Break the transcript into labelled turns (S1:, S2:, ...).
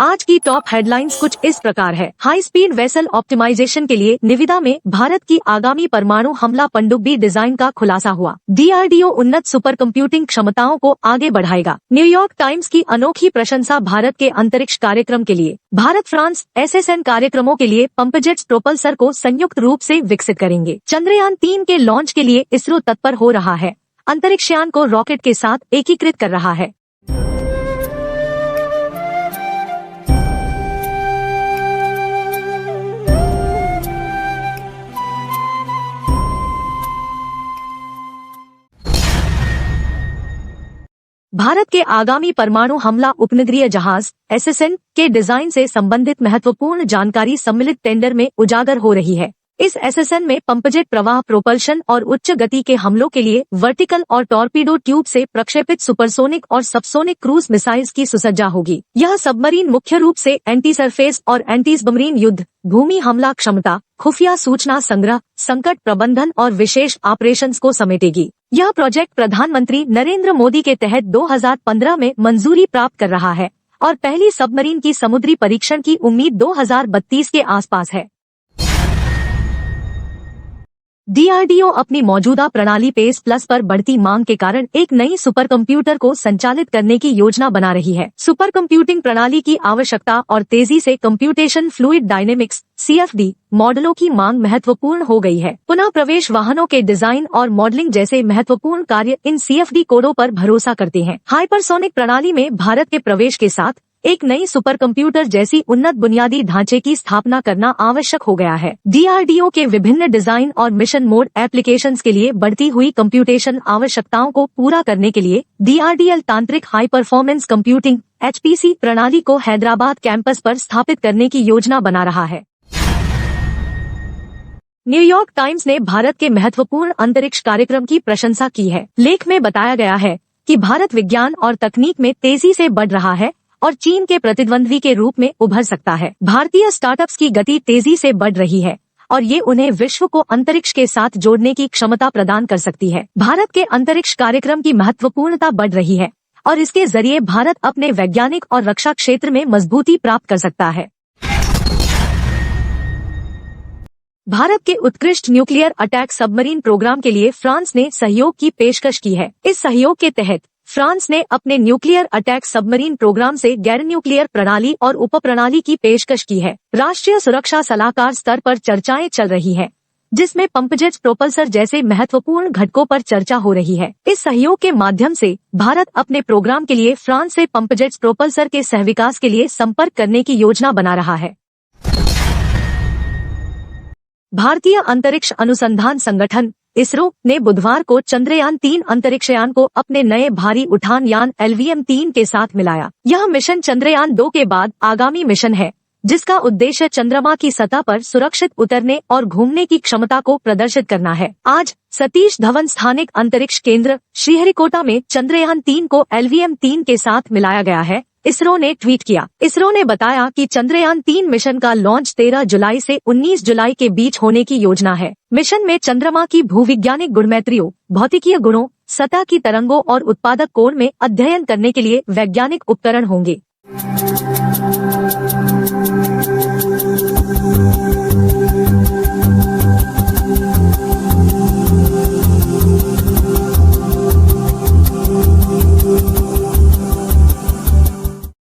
S1: आज की top headlines कुछ इस प्रकार है। हाई स्पीड वेसल ऑप्टिमाइजेशन के लिए निविदा में भारत की आगामी परमाणु हमला पनडुब्बी डिजाइन का खुलासा हुआ। DRDO उन्नत सुपर कंप्यूटिंग क्षमताओं को आगे बढ़ाएगा। न्यूयॉर्क टाइम्स की अनोखी प्रशंसा भारत के अंतरिक्ष कार्यक्रम के लिए। भारत फ्रांस SSN कार्यक्रमों के लिए पंपजेट्स प्रोपल्सर को संयुक्त रूप से विकसित करेंगे। चंद्रयान 3 के लॉन्च के लिए इसरो तत्पर हो रहा है। अंतरिक्षयान को रॉकेट के साथ एकीकृत कर रहा है। भारत के आगामी परमाणु हमला उपनगरीय जहाज SSN के डिजाइन से संबंधित महत्वपूर्ण जानकारी सम्मिलित टेंडर में उजागर हो रही है। इस SSN में पंपजेट प्रवाह प्रोपल्शन और उच्च गति के हमलों के लिए वर्टिकल और टॉर्पीडो ट्यूब से प्रक्षेपित सुपरसोनिक और सबसोनिक क्रूज मिसाइल्स की सुसज्जा होगी। यह सबमरीन मुख्य रूप से एंटी सरफेस और एंटी सबमरीन युद्ध, भूमि हमला क्षमता, खुफिया सूचना संग्रह, संकट प्रबंधन और विशेष ऑपरेशंस को समेटेगी। यह प्रोजेक्ट प्रधानमंत्री नरेंद्र मोदी के तहत 2015 में मंजूरी प्राप्त कर रहा है और पहली सबमरीन की समुद्री परीक्षण की उम्मीद 2032 के आसपास है। DRDO अपनी मौजूदा प्रणाली पेस प्लस पर बढ़ती मांग के कारण एक नई सुपर कंप्यूटर को संचालित करने की योजना बना रही है। सुपर कंप्यूटिंग प्रणाली की आवश्यकता और तेजी से कंप्यूटेशन फ्लूइड डायनेमिक्स CFD मॉडलों की मांग महत्वपूर्ण हो गई है। पुनः प्रवेश वाहनों के डिजाइन और मॉडलिंग जैसे महत्वपूर्ण कार्य इन CFD कोडों पर भरोसा करते हैं। हाइपरसोनिक प्रणाली में भारत के प्रवेश के साथ एक नई सुपर कंप्यूटर जैसी उन्नत बुनियादी ढांचे की स्थापना करना आवश्यक हो गया है। DRDO के विभिन्न डिजाइन और मिशन मोड एप्लीकेशंस के लिए बढ़ती हुई कंप्यूटेशन आवश्यकताओं को पूरा करने के लिए DRDL तांत्रिक हाई परफॉर्मेंस कंप्यूटिंग HPC प्रणाली को हैदराबाद कैंपस पर स्थापित करने की योजना बना रहा है। न्यूयॉर्क टाइम्स ने भारत के महत्वपूर्ण अंतरिक्ष कार्यक्रम की प्रशंसा की है। लेख में बताया गया है कि भारत विज्ञान और तकनीक में तेजी से बढ़ रहा है और चीन के प्रतिद्वंद्वी के रूप में उभर सकता है। भारतीय स्टार्टअप्स की गति तेजी से बढ़ रही है और ये उन्हें विश्व को अंतरिक्ष के साथ जोड़ने की क्षमता प्रदान कर सकती है। भारत के अंतरिक्ष कार्यक्रम की महत्वपूर्णता बढ़ रही है और इसके जरिए भारत अपने वैज्ञानिक और रक्षा क्षेत्र में मजबूती प्राप्त कर सकता है। भारत के उत्कृष्ट न्यूक्लियर अटैक सबमरीन प्रोग्राम के लिए फ्रांस ने सहयोग की पेशकश की है। इस सहयोग के तहत फ्रांस ने अपने न्यूक्लियर अटैक सबमरीन प्रोग्राम से गैर न्यूक्लियर प्रणाली और उपप्रणाली की पेशकश की है। राष्ट्रीय सुरक्षा सलाहकार स्तर पर चर्चाएं चल रही हैं, जिसमें पंपजेट्स प्रोपल्सर जैसे महत्वपूर्ण घटकों पर चर्चा हो रही है। इस सहयोग के माध्यम से भारत अपने प्रोग्राम के लिए फ्रांस से पंपजेट्स प्रोपल्सर के सहविकास के लिए संपर्क करने की योजना बना रहा है। भारतीय अंतरिक्ष अनुसंधान संगठन इसरो ने बुधवार को चंद्रयान 3 अंतरिक्षयान को अपने नए भारी उठान यान LVM-3 के साथ मिलाया। यह मिशन चंद्रयान 2 के बाद आगामी मिशन है, जिसका उद्देश्य चंद्रमा की सतह पर सुरक्षित उतरने और घूमने की क्षमता को प्रदर्शित करना है। आज सतीश धवन स्थानिक अंतरिक्ष केंद्र श्रीहरिकोटा में चंद्रयान 3 को LVM-3 के साथ मिलाया गया है, इसरो ने ट्वीट किया। इसरो ने बताया कि चंद्रयान 3 मिशन का लॉन्च 13 जुलाई से 19 जुलाई के बीच होने की योजना है। मिशन में चंद्रमा की भूविज्ञानिक गुणमेत्रियों, भौतिकीय गुणों, सतह की तरंगों और उत्पादक कोण में अध्ययन करने के लिए वैज्ञानिक उपकरण होंगे।